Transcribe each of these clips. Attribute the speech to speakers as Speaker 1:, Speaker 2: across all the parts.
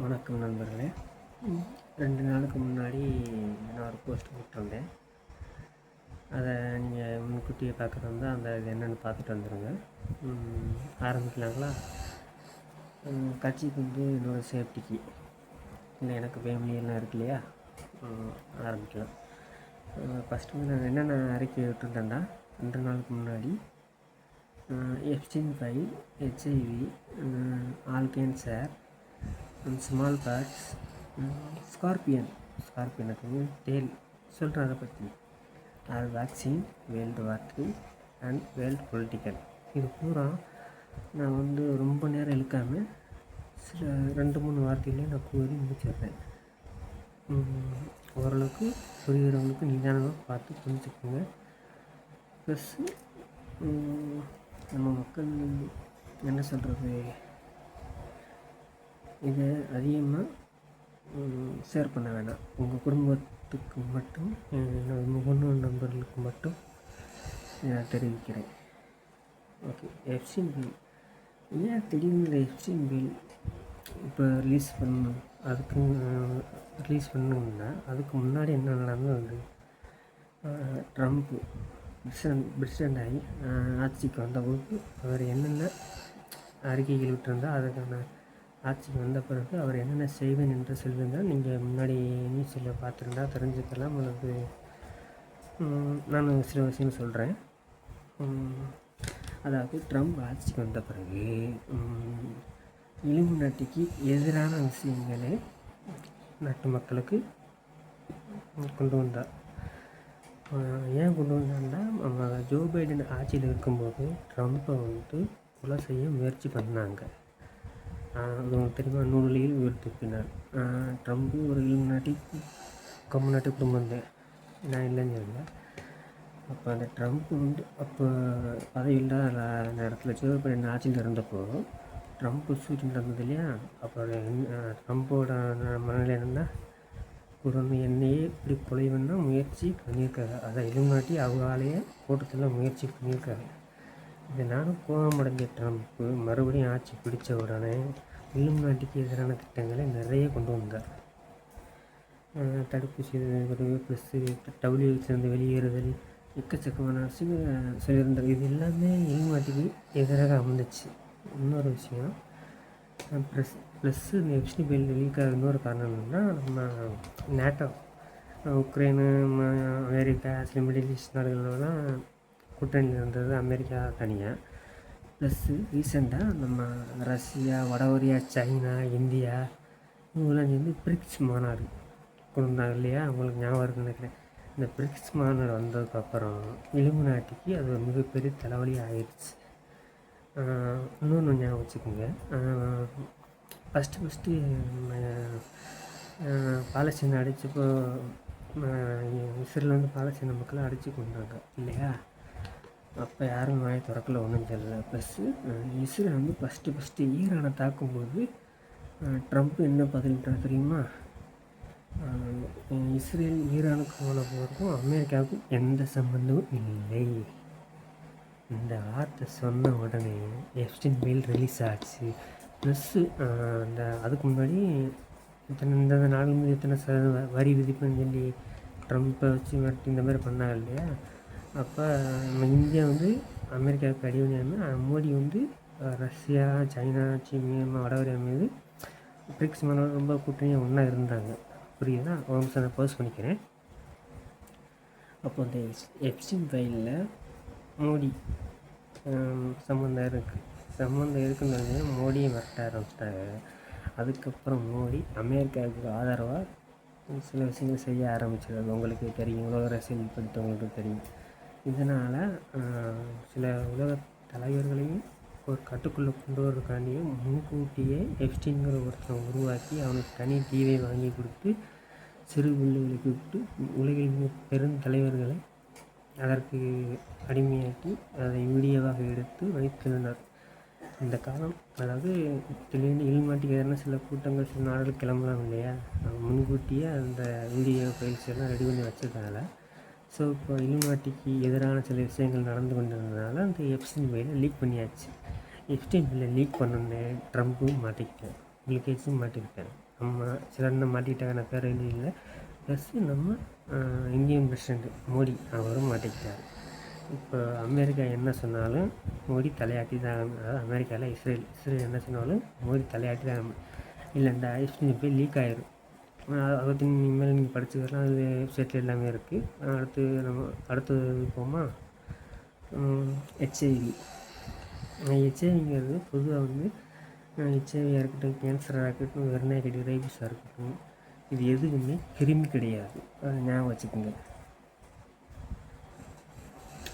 Speaker 1: வணக்கம் நண்பர்களே. 2 நாளுக்கு முன்னாடி நான் ஒரு போஸ்ட் போட்டிருந்தேன். அதை நீங்கள் முன்கூட்டியே பார்க்குறது வந்து அந்த இது என்னென்னு பார்த்துட்டு வந்துடுங்க. ஆரம்பிக்கலாங்களா? கட்சிக்கு வந்து என்னோடய சேஃப்டிக்கு இல்லை எனக்கு ஃபேமிலியெல்லாம் இருக்கு இல்லையா, ஆரம்பிக்கலாம். ஃபஸ்ட்டு வந்து நான் என்னென்ன அறிக்கை விட்டுருந்தேன்டா 2 நாளுக்கு முன்னாடி Epstein file, HIV, all cancer, small pox, ஸ்கார்பியனுக்கு டேல் சொல்கிறேன். அதை பற்றி all vaccine, world war 3 and world political. இது பூரா நான் வந்து ரொம்ப நேரம் இழுக்காமல் சில 2-3 வார்த்தையிலே நான் கூறி முடிச்சிடுறேன். ஓரளவுக்கு புரிகிறவங்களுக்கு நிதானமாக பார்த்து புரிஞ்சுக்கோங்க. ப்ளஸ்ஸு நம்ம மக்கள் என்ன சொல்கிறது, இதை அதிகமாக ஷேர் பண்ண வேணாம். உங்கள் குடும்பத்துக்கு மட்டும், முகநூல் நண்பர்களுக்கு மட்டும் நான் தெரிவிக்கிறேன். ஓகே. எப்ஸ்டீன் பில் ஏன் திடீர்னு எப்ஸ்டீன் பில் இப்போ ரிலீஸ் பண்ணணும்? அதுக்கு ரிலீஸ் பண்ணணும்னா அதுக்கு முன்னாடி என்ன நடந்தது? ட்ரம்ப்பு பிரசிடெண்ட் ஆகி ஆட்சிக்கு வந்தபோது அவர் என்னென்ன அறிக்கைகள் விட்டிருந்தால் அதுக்கான ஆட்சிக்கு வந்த பிறகு அவர் என்னென்ன செய்வேன் என்று சொல்லியிருந்தால் நீங்கள் முன்னாடி நியூஸில் பார்த்துருந்தா தெரிஞ்சுக்கலாம். அல்லது நான் சில விஷயம் சொல்கிறேன். அதாவது ட்ரம்ப் ஆட்சிக்கு வந்த பிறகு இலுமினாட்டிக்கு எதிரான விஷயங்களை நாட்டு மக்களுக்கு கொண்டு வந்தார். ஏன் கொண்டு வந்தாங்கன்னா, நம்ம ஜோ பைடன் ஆட்சியில் இருக்கும்போது ட்ரம்ப்பை வந்து கொலை செய்ய முயற்சி பண்ணாங்க. அது உங்களுக்கு தெரியுமா? நூலில் உயர்த்தினார். ட்ரம்ப்பு ஒரு இலுமினாட்டி கம்யூனிட்டி குடும்பம் தான், நான் இல்லைன்னு சொல்லலை. அப்போ அந்த ட்ரம்ப் வந்து அப்போ பதவி இல்லாத நேரத்தில் ஜோ பைடன் ஆட்சியில் இருந்தப்போ ட்ரம்ப்பு ஷூட்டிங் நடந்தது இல்லையா? அப்போ ட்ரம்ப்போட மனநிலை என்னென்னா, என்னையே இப்படி கொலை பண்ண முயற்சி பண்ணியிருக்காங்க. அதை இலுமினாட்டி அவங்களாலேயே கூட்டத்தில் முயற்சி பண்ணியிருக்காங்க. இதை நானும் கோபமடைஞ்ச ட்ரம்ப்பு மறுபடியும் ஆட்சி பிடித்த உடனே இலுமினாட்டிக்கு எதிரான திட்டங்களை நிறைய கொண்டு வந்தார். தடுப்பூசி ப்ளஸ்ஸு WHO வெளியேறுதல், எக்கச்சக்கமான விஷயங்கள் சொல்லியிருந்தார். இது எல்லாமே இலுமினாட்டிக்கு எதிராக அமைந்துச்சு. இன்னொரு விஷயம், ப்ளஸ்ஸு இந்த எப்ஸ்டீன் பில் லீக் ஆக இன்னொரு காரணம் என்னென்னா, நம்ம நேட்டோ, உக்ரைனு, அமெரிக்கா, சில மிடில் ஈஸ்ட் நாடுகளெலாம் கூட்டணியில் இருந்தது, அமெரிக்கா தனியாக. ப்ளஸ்ஸு ரீசெண்டாக நம்ம ரஷ்யா, வடகொரியா, சைனா, இந்தியா இவங்களாம் சேர்ந்து பிரிக்ஸ் மாநாடு கொண்டு வந்தாங்க இல்லையா? உங்களுக்கு ஞாபகம் இருக்குன்னு நினைக்கிறேன். இந்த பிரிக்ஸ் மாநாடு வந்ததுக்கப்புறம் இலுமினாட்டிக்கு அது ஒரு மிகப்பெரிய தலைவலி ஆயிடுச்சு. இன்னொன்று ஞாபகம் வச்சுக்கோங்க. ஃபஸ்ட்டு பாலஸ்தீனை அடித்தப்போ இஸ்ரேல் வந்து பாலஸ்தீன மக்களை அடித்து கொண்டாங்க இல்லையா? அப்போ யாரும் வாயை திறக்கல, ஒன்றும் தெரியல. ப்ளஸ்ஸு இஸ்ரேல் வந்து ஃபஸ்ட்டு ஈரானை தாக்கும்போது ட்ரம்ப் என்ன பதிலிட்டார் தெரியுமா? இஸ்ரேல் ஈரானுக்கு போன போகிறதுக்கும் அமெரிக்காவுக்கும் எந்த சம்பந்தமும் இல்லை. இந்த வார்த்தை சொன்ன உடனே எப்ஸ்டீன் பில் ரிலீஸ் ஆச்சு. ப்ளஸ்ஸு அதுக்கு முன்னாடி இந்த நாள் மீது இத்தனை வரி விதிப்புன்னு சொல்லி ட்ரம்ப்பை வச்சு மிரட்டி இந்த மாதிரி பண்ணாங்க இல்லையா? அப்போ நம்ம இந்தியா வந்து அமெரிக்காவுக்கு அடிவணியாமல் மோடி வந்து ரஷ்யா, சைனா, சீனா, வடகொரியா மீது பிரிக்ஸ் மாநாடு ரொம்ப கூட்டணியாக ஒன்றா இருந்தாங்க. புரியுதா? ஒரு நிமிஷம் நான் போஸ்ட் பண்ணிக்கிறேன். அப்போ அந்த எப்ஸ்டீன் ஃபைலில் மோடி சம்மந்தம் இருக்குன்னு மோடியை மிரட்ட ஆரம்பிச்சிட்டாங்க. அதுக்கப்புறம் மோடி அமெரிக்காவுக்கு ஆதரவாக சில விஷயங்கள் செய்ய ஆரம்பிச்சிருக்காங்க. உங்களுக்கு தெரியும், உலக அரசியல் படித்தவங்களுக்கு தெரியும். இதனால் சில உலக தலைவர்களையும் ஒரு கட்டுக்குள்ளே கொண்டு வர்றதுக்காண்டியும் முன்கூட்டியே எப்ஸ்டீன்கிற ஒருத்தனை உருவாக்கி அவனுக்கு தனி டிவி வாங்கி கொடுத்து சிறு பிள்ளைகளை கூப்பிட்டு உலகின் பெருந்தலைவர்களை அதற்கு அடிமையாக்கி அதை வீடியோவாக எடுத்து வைத்திருந்தார். இந்த காலம், அதாவது திடீர்னு இலுமினாட்டிக்கு எதிரான சில கூட்டங்கள், சில நாடுகள் கிளம்பலாம் இல்லையா? முன்கூட்டியே அந்த வீடியோ ஃபைல்ஸ் எல்லாம் ரெடி பண்ணி வச்சதுனால, ஸோ இப்போ இலுமினாட்டிக்கு எதிரான சில விஷயங்கள் நடந்து கொண்டிருந்ததுனால அந்த எப்ஸ்டீன் ஃபைலை லீக் பண்ணியாச்சு. எப்ஸ்டீன் பில்லை லீக் பண்ணோன்னே ட்ரம்ப்பும் மாட்டிக்கிட்டேன். பில்கேட்ஸும் மாட்டியிருக்காங்க. நம்ம சிலர் இன்னும் மாட்டிக்கிட்டாங்க, நான் பேர் இல்லை. ப்ளஸ்ஸு நம்ம இந்தியன் பிரசிடெண்ட் மோடி அவரும் மாட்டிக்கிட்டார். இப்போ அமெரிக்கா என்ன சொன்னாலும் மோடி தலையாட்டி தான். அதாவது அமெரிக்காவில் இஸ்ரேல் என்ன சொன்னாலும் மோடி தலையாட்டி தான். இல்லைண்டா ஐஸ்கிரீம் போய் லீக் ஆயிரும். அதை பற்றி இனிமேல் நீங்கள் படிச்சுக்கலாம், அது வெப்சைட்டில் எல்லாமே இருக்குது. அடுத்தது போமா ஹெச்ஐவிங்கிறது பொதுவாக வந்து ஹெச்ஐவியாக இருக்கட்டும், கேன்சராக இருக்கட்டும், வெர்னாய்க்கு ரைபிஸாக இருக்கட்டும், இது எதுவுமே கிருமி கிடையாது. அதை ஞாபகம் வச்சுக்கோங்க.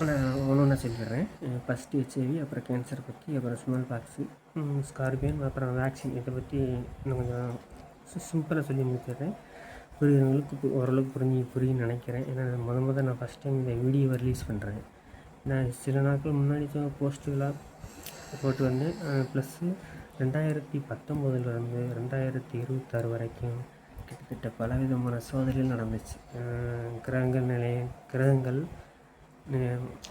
Speaker 1: நான் ஒன்று சொல்லிடுறேன். ஃபஸ்ட்டு ஹெச்ஐவி, அப்புறம் கேன்சர் பற்றி, அப்புறம் ஸ்மால் பாக்ஸு, ஸ்கார்பியன், அப்புறம் வேக்சின். இதை பற்றி இன்னும் கொஞ்சம் சிம்பிளாக சொல்லி முடிச்சிடுறேன். புரியுறவங்களுக்கு ஓரளவுக்கு புரியுன்னு நினைக்கிறேன். ஏன்னா நான் ஃபஸ்ட் டைம் இந்த வீடியோவை ரிலீஸ் பண்ணுறேன். நான் சில நாட்கள் முன்னாடி போஸ்ட்டுகளாக போட்டு வந்தேன். ப்ளஸ்ஸு 2019 2026 வரைக்கும் கிட்டத்தட்ட பலவிதமான சோதனைகள் நடந்துச்சு.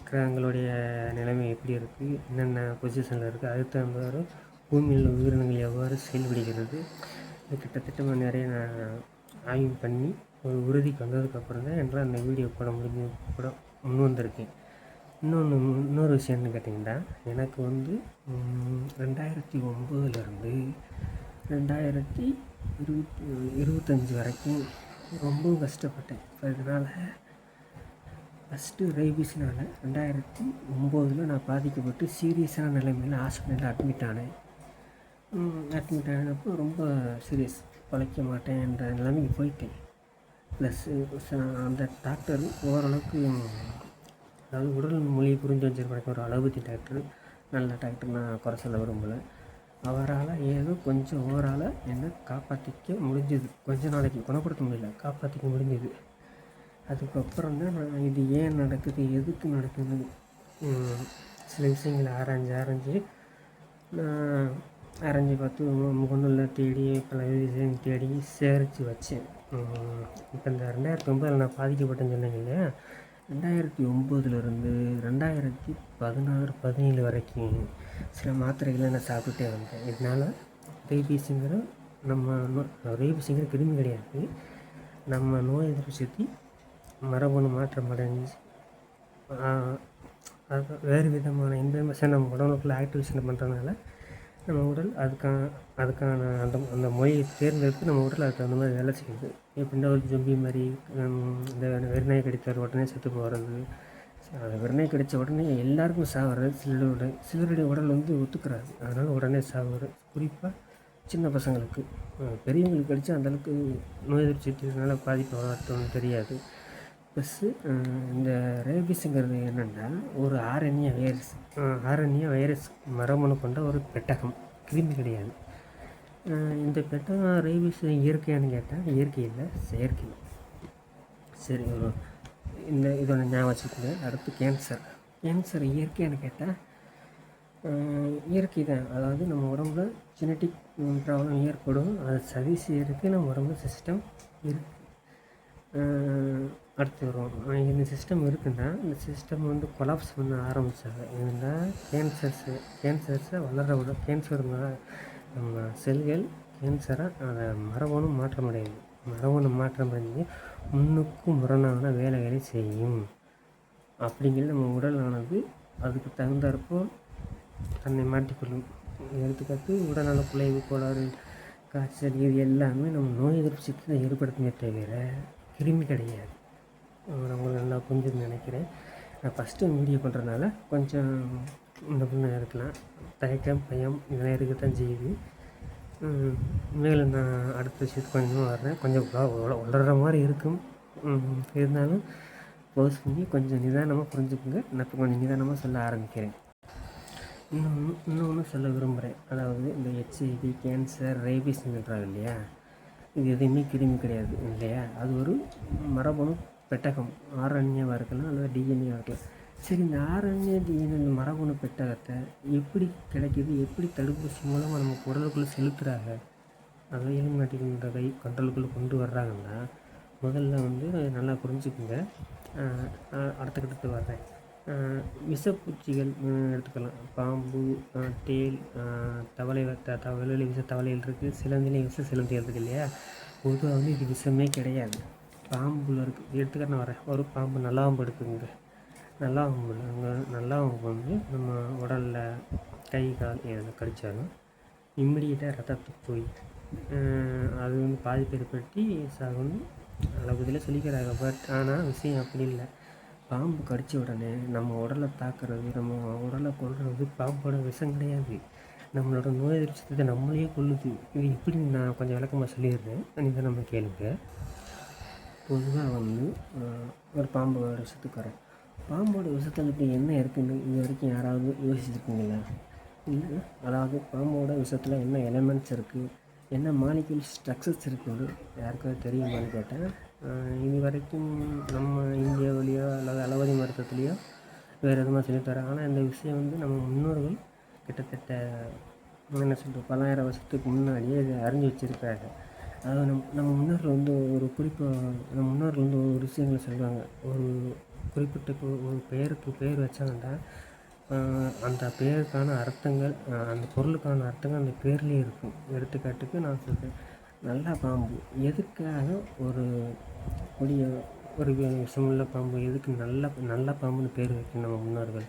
Speaker 1: கிரகங்களுடைய நிலைமை எப்படி இருக்குது, என்னென்ன பொசிஷனில் இருக்குது, அதுக்கு தகுந்தவாறு பூமியில் உயிரினங்கள் எவ்வாறு செயல்படுகிறது, இது கிட்டத்தட்ட நிறைய நான் ஆய்வு பண்ணி ஒரு உறுதிக்கு வந்ததுக்கப்புறம் தான் என்னால் அந்த வீடியோ கூட முன் வந்திருக்கேன். இன்னொரு விஷயம்னு கேட்டிங்கன்னா, எனக்கு வந்து 2009 2025 வரைக்கும் ரொம்பவும் கஷ்டப்பட்டேன். இதனால் ஃபஸ்ட்டு ரேபீஸ்னால் 2009 நான் பாதிக்கப்பட்டு சீரியஸான நிலைமையில் ஹாஸ்பிட்டலில் அட்மிட் ஆனப்போ ரொம்ப சீரியஸ், பிழைக்க மாட்டேன் என்ற நிலைமைக்கு போயிட்டேன். ப்ளஸ்ஸு அந்த டாக்டர் ஓரளவுக்கு, அதாவது உடல் மொழியை புரிஞ்சு வச்சுருக்க ஒரு அலோபதி டாக்டர், நல்ல டாக்டர், நான் குறை சொல்ல விரும்பலை. அவரால் ஏதோ கொஞ்சம் ஓவரால் என்னை காப்பாற்றிக்க முடிஞ்சது. கொஞ்ச நாளைக்கு குணப்படுத்த முடியல, காப்பாற்றிக்க முடிஞ்சது. அதுக்கப்புறம் தான் நான் இது ஏன் நடக்குது, எதுக்கு நடக்குது, சில விஷயங்களை ஆராய்ஞ்சு பார்த்து முகநூலில் தேடி பல விஷயம் தேடி சேகரித்து வச்சேன். இப்போ இந்த 2009 நான் பாதிக்கப்பட்டேன்னு சொன்னேங்க இல்லையா, 2009 2016-17 வரைக்கும் சில மாத்திரைகளை நான் சாப்பிட்டுட்டே வந்தேன். இதனால் ரேபீஸுங்கிற கிருமி கிடையாது. நம்ம நோய் எதிர்ப்பு சக்தி மரபணு மாற்றம் அடைஞ்சு அது வேறு விதமான இன்ஃபர்மேஷன் நம்ம உடம்புக்குள்ள ஆக்டிவேஷன் பண்ணுறதுனால நம்ம உடல் அதுக்கான அந்த மொழியை தேர்ந்தெடுத்து நம்ம உடல் அதுக்கு அந்த மாதிரி வேலை செய்யுது. எப்படின்னா ஒரு ஜொம்பி மாதிரி இந்த வெறிநாய் கடித்த உடனே செத்து போகிறது, வெறிநாய் கடித்த உடனே எல்லாருக்கும் சாகிறது, சிலருடைய உடல் வந்து ஒத்துக்கிறாது, அதனால் உடனே சாகுறது. குறிப்பாக சின்ன பசங்களுக்கு, பெரியவங்களுக்கு கடித்தா அந்தளவுக்கு நோய் எதிர்ப்பு சக்தினால பாதிப்பு வளர்த்தோன்னு தெரியாது. ப்ளஸ்ஸு இந்த ரேபீஸுங்கிறது என்னென்னா ஒரு ஆர்என்ஏ வைரஸ் மரபணு கொண்ட ஒரு பெட்டகம், கிருமி கிடையாது. இந்த பெட்டகம் ரேபீஸ் இயற்கையானு கேட்டால் இயற்கை இல்லை, செயற்கை. சரி, இதோட ஞாபகம் வச்சுக்கோங்க. அடுத்து கேன்சர் இயற்கையானு கேட்டால் இயற்கை தான். அதாவது நம்ம உடம்புல ஜெனட்டிக் ப்ராப்ளம் ஏற்படும், அதை சரி செய்யறதுக்கு நம்ம உடம்புல சிஸ்டம் இருக்குது. அடுத்து வரும், இந்த சிஸ்டம் இருக்குன்னா இந்த சிஸ்டம் வந்து கொலாப்ஸ் பண்ண ஆரம்பித்தாங்க. இருந்தால் கேன்சர்ஸை வளர விட, கேன்சர் நம்ம செல்கள் கேன்சராக அதை மரபணு மாற்றம் அடைஞ்சு முன்னுக்கும் முரணான வேலைகளை செய்யும். அப்படிங்கிறது நம்ம உடலானது அதுக்கு தகுந்தாற்போ தன்னை மாற்றிக்கொள்ளும். எடுத்துக்காட்டு உடல்நல குலைவு, கோளாறு, காய்ச்சல், இது எல்லாமே நம்ம நோய் எதிர்ப்பு சக்தி தான் ஏற்படுத்துமே தவிர கிருமி கிடையாது. அவங்களை நல்லா புரிஞ்சுன்னு நினைக்கிறேன். நான் ஃபஸ்ட்டு வீடியோ பண்ணுறதுனால கொஞ்சம் இந்த பொண்ணு இருக்கலாம், தயக்கம் பயம் இதெல்லாம் இருக்க தான் செய்யுது. மேலும் நான் அடுத்த விஷயத்துக்கு கொஞ்சமாக வர்றேன். கொஞ்சம் வளர்கிற மாதிரி இருக்கும், இருந்தாலும் போஸ் பண்ணி கொஞ்சம் நிதானமாக புரிஞ்சுக்குங்க. நான் இப்போ கொஞ்சம் நிதானமாக சொல்ல ஆரம்பிக்கிறேன். இன்னொன்று சொல்ல விரும்புகிறேன். அதாவது இந்த ஹெச்ஐவி, கேன்சர், ரேபீஸ்ன்றாங்க இல்லையா, இது எதுவுமே கிருமி கிடையாது இல்லையா. அது ஒரு மரபணு பெட்டகம், ஆர்என்ஏவாக இருக்கலாம் அல்லது டிஎன்ஏவாக இருக்கலாம். சரி, இந்த ஆர்என்ஏ டிஎன்ஏ இந்த மரபணு பெட்டகத்தை எப்படி கிடைக்கிது, எப்படி தடுப்பூசி மூலமாக நம்ம உடலுக்குள்ளே செலுத்துகிறாங்க, அதை எலிமினாட்டின்ற கண்ட்ரோலுக்குள்ளே கொண்டு வர்றாங்கன்னா முதல்ல வந்து நல்லா புரிஞ்சுக்குங்க. அடுத்த கட்டத்துக்கு வர்றேன். விஷப்பூச்சிகள் எடுத்துக்கலாம். பாம்பு, தேள், தவளை தவளையில விஷ தவளைகள் இருக்குது, சிலந்திலையும் விஷ சிலந்திகள் இருக்குது இல்லையா. பொதுவாக வந்து இது விஷமே கிடையாது. பாம்புல இருக்குது எடுத்துக்கிட்டு நான் வரேன். ஒரு பாம்பு நல்லாம்பு இருக்குதுங்க. நல்லாம்பு வந்து நம்ம உடலில் கை கால் எதில் கடித்தாலும் இம்மிடியேட்டாக ரத்தத்துக்கு போய் அது வந்து பாதிப்பு ஏற்படுத்தி சாகுன்னு அளவுதில் சொல்லிக்கிறாங்க. பட் ஆனால் விஷயம் அப்படி இல்லை. பாம்பு கடித்த உடனே நம்ம உடலை தாக்குறது, நம்ம உடலை கொல்றது பாம்போட விஷம் கிடையாது. நம்மளோட நோய் எதிர்ப்பு சக்தியை நம்மளையே கொல்லுது. இது எப்படி நான் கொஞ்சம் விளக்கமாக சொல்லிடுறேன், நீங்கள் நம்ம கேளுங்க. பொதுவாக வந்து ஒரு பாம்போட விஷத்துக்கு வரேன். பாம்போட விஷத்தில் இப்படி என்ன இருக்குன்னு இது வரைக்கும் யாராவது யோசிச்சுருக்கீங்களா? இல்லை, அதாவது பாம்போட விஷத்தில் என்ன எலிமெண்ட்ஸ் இருக்குது, என்ன மாலிக்யூல் ஸ்ட்ரக்சர்ஸ் இருக்குது யாருக்காவது தெரியுமான்னு கேட்டேன். இது வரைக்கும் நம்ம இந்தியாவிலேயோ அல்லது அலோபதி மருத்துவத்துலேயோ வேறு எதுவுமா சொல்லித்தரேன். ஆனால் இந்த விஷயம் வந்து நம்ம முன்னோர்கள் கிட்டத்தட்ட என்ன சொல்கிறது, பல்லாயிரம் வருஷத்துக்கு முன்னாடியே இதை அறிஞ்சு வச்சுருக்காங்க. அதாவது நம்ம முன்னோர்கள் வந்து ஒரு நம்ம முன்னோர்கள் வந்து ஒரு விஷயங்களை சொல்லுவாங்க. ஒரு குறிப்பிட்ட இப்போ ஒரு பெயருக்கு பெயர் வச்சாங்கன்னா அந்த பெயருக்கான அர்த்தங்கள், அந்த பொருளுக்கான அர்த்தங்கள் அந்த பேர்லேயே இருக்கும். எடுத்துக்காட்டுக்கு நான் சொல்கிறேன், நல்ல பாம்பு எதுக்காக ஒரு கொடிய ஒரு விஷமுள்ள பாம்பு எதுக்கு நல்ல பாம்புன்னு பேர் வைக்கணும் நம்ம முன்னோர்கள்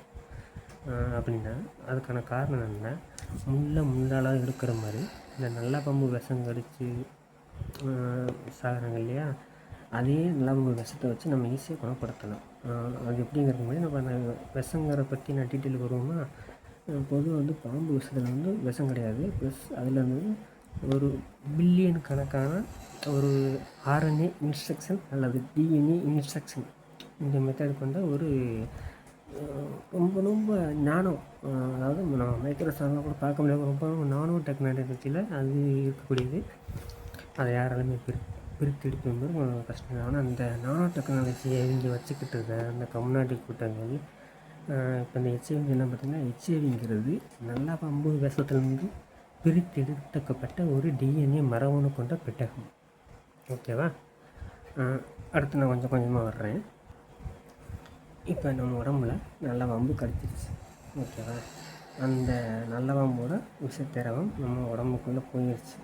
Speaker 1: அப்படின்னா அதுக்கான காரணம் என்ன? முள்ளால் எடுக்கிற மாதிரி இந்த நல்ல பாம்பு விஷம் கடித்து சாகிறாங்க இல்லையா, அதே நல்ல பாம்பு விஷத்தை வச்சு நம்ம ஈஸியாக குணப்படுத்தலாம். அது எப்படிங்கிறது மாதிரி நம்ம அந்த விஷங்கிறத பற்றி நான் டீட்டெயிலுக்கு வருவோமா. பொதுவாக வந்து பாம்பு விஷத்தில் வந்து விஷம் கிடையாது. ப்ளஸ் அதில் வந்து ஒரு பில்லியன் கணக்கான ஒரு ஆர்என்ஏ இன்ஸ்ட்ரக்ஷன் அல்லது டிஎன்ஏ இன்ஸ்ட்ரக்ஷன் இந்த மெத்தட் கொண்ட ஒரு ரொம்ப ரொம்ப நானோ, அதாவது நம்ம மைக்ரோசாஃப்டில் கூட பார்க்க முடியாது, ரொம்ப ரொம்ப நானோ டெக்னாலஜியில் அது இருக்கக்கூடியது. அதை யாராலுமே பிரித்து எடுப்பது கஷ்டம். ஆனால் அந்த நானோ டெக்னாலஜியை இங்கே வச்சுக்கிட்டு இருக்க அந்த கம்யூனிட்டி கூட்டங்கள் இப்போ இந்த ஹெச்ஐவி என்ன பார்த்திங்கன்னா, ஹெச்ஐவிங்கிறது நல்லா பாம்பு விஷத்துலேருந்து பிரித்து எடுக்கப்பட்ட ஒரு டிஎன்ஏ மரபணு கொண்ட பெட்டகம். ஓகேவா? அடுத்து நான் கொஞ்சம் கொஞ்சமாக வர்றேன். இப்போ நம்ம உடம்புல நல்ல பாம்பு கடிச்சிருச்சு. ஓகேவா? அந்த நல்ல பாம்போட விஷத்திரவம் நம்ம உடம்புக்குள்ளே போயிடுச்சு.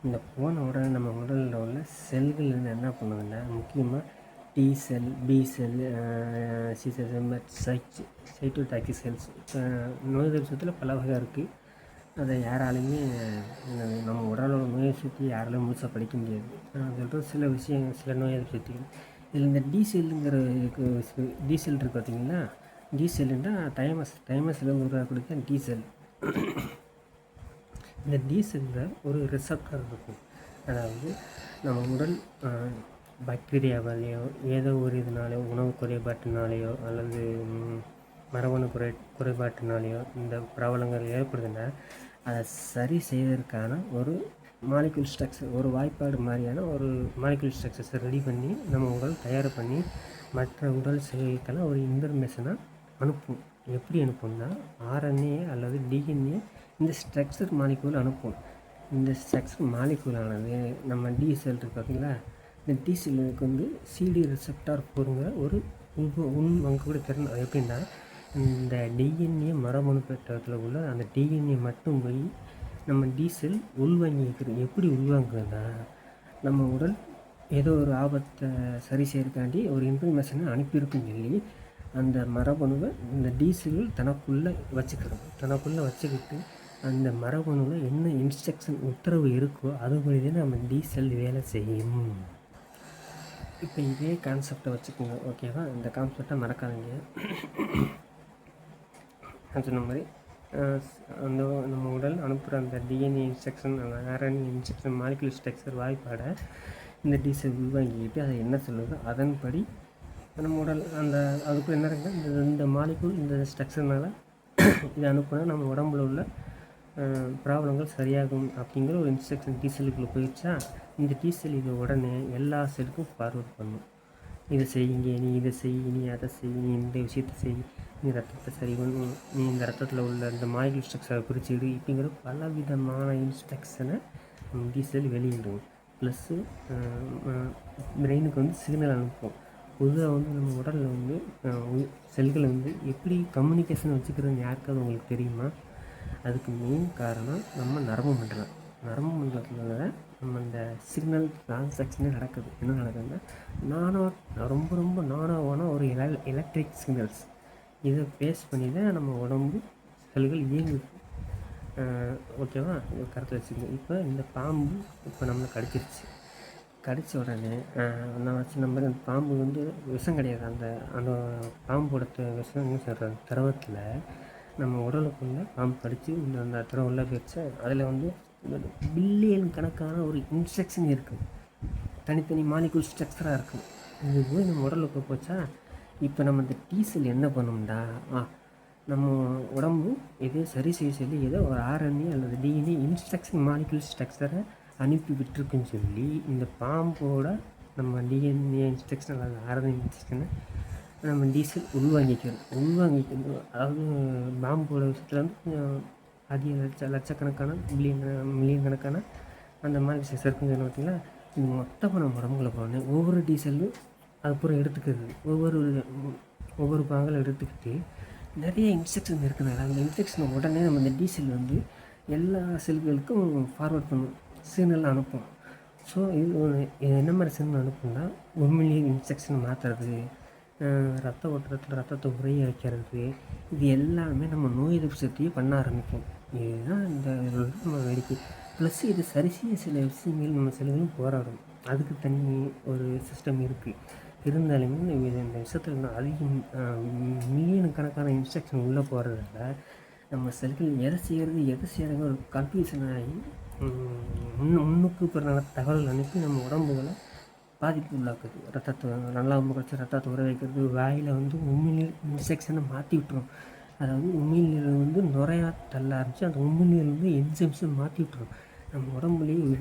Speaker 1: இந்த போன உடனே நம்ம உடலில் உள்ள செல்கள் வந்து என்ன பண்ணுதுன்னா, முக்கியமாக டி செல், பி செல், சி செல், சைட்டோடாக்கி செல்ஸ். இப்போ நோய் எதிர்ப்பு பல வகை இருக்குது. அதை யாராலையுமே நம்ம உடலோட நோய் எதிர்ப்பு யாராலையும் முழுசாக படிக்க முடியாது. சொல்கிற சில விஷயங்கள், சில நோய் எதிர்ப்பு சக்திகள் இதில் இந்த டி செல்லுங்கிற டி செல் இருக்குது பார்த்திங்கன்னா. டி செல்லுன்னா தைமஸில் உருவாக்கக்கூடிய டி செல். இந்த டி செல்லில் ஒரு ரிசப்டர் இருக்கும். அதாவது நம்ம உடல் பாக்டீரியாவாலேயோ ஏதோ ஒரு இதனாலேயோ, உணவு குறைபாட்டினாலேயோ அல்லது மரபணு குறைபாட்டினாலேயோ இந்த பிரபலங்கள் ஏற்படுதுன்னா அதை சரி செய்வதற்கான ஒரு மாலிகுல் ஸ்ட்ரக்சர், ஒரு வாய்ப்பாடு மாதிரியான ஒரு மாலிகுல் ஸ்ட்ரக்சர்ஸை ரெடி பண்ணி நம்ம உடல் தயார் பண்ணி மற்ற உடல் செயல்களுக்கெல்லாம் ஒரு இன்ஃபர்மேஷனாக அனுப்பும். எப்படி அனுப்பும்னா, ஆர்என்ஏ அல்லது டிஎன்ஏ இந்த ஸ்ட்ரக்சர் மாலிகுல் அனுப்பும். இந்த ஸ்ட்ரக்சர் மாலிகுலானது நம்ம டி செல் இருக்குது பார்த்தீங்களா, இந்த டி செல்லுக்கு வந்து சிடி ரிசெப்டார் போருங்கிற ஒரு கூட திறன். அது எப்படின்னா, இந்த டிஎன்ஏ மரபணு பெட்டகத்தில் உள்ள அந்த டிஎன்ஏ மட்டும் போய் நம்ம டி செல் உள்வாங்கிக்கிறது. எப்படி உள்வாங்குதுன்னா, நம்ம உடல் ஏதோ ஒரு ஆபத்தை சரி செய்யறதுக்காண்டி ஒரு இன்ஃபர்மேஷனை அனுப்பியிருக்குன்னு சொல்லி அந்த மரபணுவை இந்த டி செல்கள் தனக்குள்ளே வச்சுக்கிட்டு அந்த மரபணுவில் என்ன இன்ஸ்ட்ரக்ஷன் உத்தரவு இருக்கோ அதுபடி தான் நம்ம டி செல் வேலை செய்யும். இப்போ இதே கான்செப்டை வச்சுக்கோங்க. ஓகேவா? இந்த கான்செப்டை மறக்காதீங்க. நான் சொன்ன மாதிரி அந்த நம்ம உடல் அனுப்புகிற அந்த டிஎன்ஏ இன்ஸ்ட்ரக்ஷன், அந்த ஆர்என்ஏ இன்ஸ்ட்ரக்ஷன், மாலிகுலர் ஸ்ட்ரக்சர் வாய்ப்பாடை இந்த டி செல் உள்வாங்கிக்கிட்டு அதை என்ன சொல்லுதோ அதன்படி நம்ம உடல் அந்த அதுக்குள்ளே என்ன இருக்குன்னா இந்த மாலிகுல் இந்த ஸ்ட்ரக்சர்னால் இதை அனுப்புனா நம்ம உடம்புல உள்ள ப்ராப்ளங்கள் சரியாகும் அப்படிங்கிற ஒரு இன்ஸ்ட்ரக்ஷன் டி செல்லுக்குள்ளே போயிடுச்சா, இந்த டி செல் இதை உடனே எல்லா செல்லுக்கும் ஃபார்வர்ட் பண்ணும். இதை செய்யுங்க, நீ இதை செய், நீ அதை செய், நீ இந்த விஷயத்தை செய், நீ ரத்தத்தை சரி பண்ணும், நீ இந்த ரத்தத்தில் உள்ள இந்த மாலிகுல் ஸ்ட்ரக்சரை பிரிச்சுடு, இப்படிங்கிற பல விதமான இன்ஸ்ட்ரக்ஷனை டி செல் வெளியிடும். ப்ளஸ்ஸு பிரெயினுக்கு வந்து சிக்னல் அனுப்பும். பொதுவாக வந்து நம்ம உடலில் வந்து செல்களை வந்து எப்படி கம்யூனிகேஷன் வச்சுக்கிறதுன்னு யாருக்காவது உங்களுக்கு தெரியுமா? அதுக்கு மெயின் காரணம் நம்ம நரம்பு மண்டலம். நரம்பு மண்டலத்தில் நம்ம இந்த சிக்னல் டிரான்சாக்ஷனே நடக்குது. என்ன நடக்குதுன்னா, நானோ ரொம்ப ரொம்ப நானோவான ஒரு எலக்ட்ரிக் சிக்னல்ஸ் இதை பேஸ் பண்ணி தான் நம்ம உடம்பு செல்கள் இயங்குது. ஓகேவா? கரெக்டாக வச்சுக்கோங்க. இப்போ இந்த பாம்பு இப்போ நம்மளை கடிச்சிருச்சு. கடித்த உடனே நான் வச்சு நம்ம அந்த பாம்பு வந்து விஷம் கிடையாது. அந்த அந்த பாம்போட விஷம் என்ன சொல்கிறது, திரவத்தில் நம்ம உடலுக்குள்ளே பாம்பு கடித்து அந்த திரவம் உள்ள போயிடுச்சு. அதில் வந்து பில்லியன் கணக்கான ஒரு இன்ஸ்ட்ரக்ஷன் இருக்குது. தனித்தனி மாலிகுல் ஸ்ட்ரக்சராக இருக்குது. இது போய் நம்ம உடலுக்கு போச்சா, இப்போ நம்ம இந்த டீசல் என்ன பண்ணோம்டா, நம்ம உடம்பு எதோ சரி செய்ய சொல்லி ஏதோ ஒரு ஆர்என்ஏ அல்லது டிஎன்ஏ இன்ஸ்ட்ரக்ஷன் மாலிகுல் ஸ்ட்ரக்சரை அனுப்பி விட்டுருக்குன்னு சொல்லி இந்த பாம்போட நம்ம டிஎன்ஏ இன்ஸ்ட்ரக்ஷன் அல்லது ஆர்என்ஏ இன்ஸ்ட்ரக்ஷனை நம்ம டீசல் உள்வாங்கிக்கணும். அதாவது பாம்போட விஷயத்தில் வந்து கொஞ்சம் அதிக லட்சக்கணக்கான மில்லியன் கணக்கான அந்த மாதிரி இருக்குன்னு சொன்ன பார்த்தீங்களா. இது மொத்தமாக நம்ம உடம்புல போனோடனே ஒவ்வொரு டீசலும் அதுக்கப்புறம் எடுத்துக்கிறது, ஒவ்வொரு பாகங்களை எடுத்துக்கிட்டு நிறைய இன்ஸ்ட்ரக்ஷன் இருக்குதுங்க. அந்த இன்ஸ்ட்ரக்ஷனை உடனே நம்ம இந்த டீசல் வந்து எல்லா செல்களுக்கும் ஃபார்வர்ட் பண்ணும், சிக்னல் அனுப்பும். ஸோ இது என்ன மாதிரி சிக்னல் அனுப்பும்னா, உண்மையிலேயே இன்ஸ்ட்ரக்ஷன் மாற்றுறது, ரத்த ஓட்டத்தில் ரத்தத்தை உறைய வைக்கிறது, இது எல்லாமே நம்ம நோய் எதிர்ப்பு சக்தியை பண்ண ஆரம்பிக்கும். இதுதான் இந்த நம்ம வேடிக்கை. ப்ளஸ் இது சரி செய்ய சில விஷயங்கள் நம்ம செல்களும் போராடும். அதுக்கு தனி ஒரு சிஸ்டம் இருக்குது. இருந்தாலுமே இந்த விஷயத்தில் அதிகம் மில்லியன் கணக்கான இன்ஸ்ட்ரக்ஷன் உள்ளே போகிறதால நம்ம செல்கள் எதை செய்கிறதுங்க ஒரு கன்ஃபியூஷன் ஆகி முன்னுக்கு பிறகு தகவல் அனுப்பி நம்ம உடம்புகளை பாதிப்பு உள்ளாக்குது. ரத்தத்தை நல்லா கழிச்சு ரத்தத்தை உற வைக்கிறது, வாயில் வந்து உமிழ்நீர் இன்ஸ்ட்ரக்ஷனை மாற்றி விட்டுரும். அதாவது உமிழ்நீரை வந்து நுரையா தள்ள ஆரம்பித்து அந்த உமிழ்நீர் வந்து என்சைம்ஸை மாற்றி விட்டுரும். நம்ம உடம்புலேயே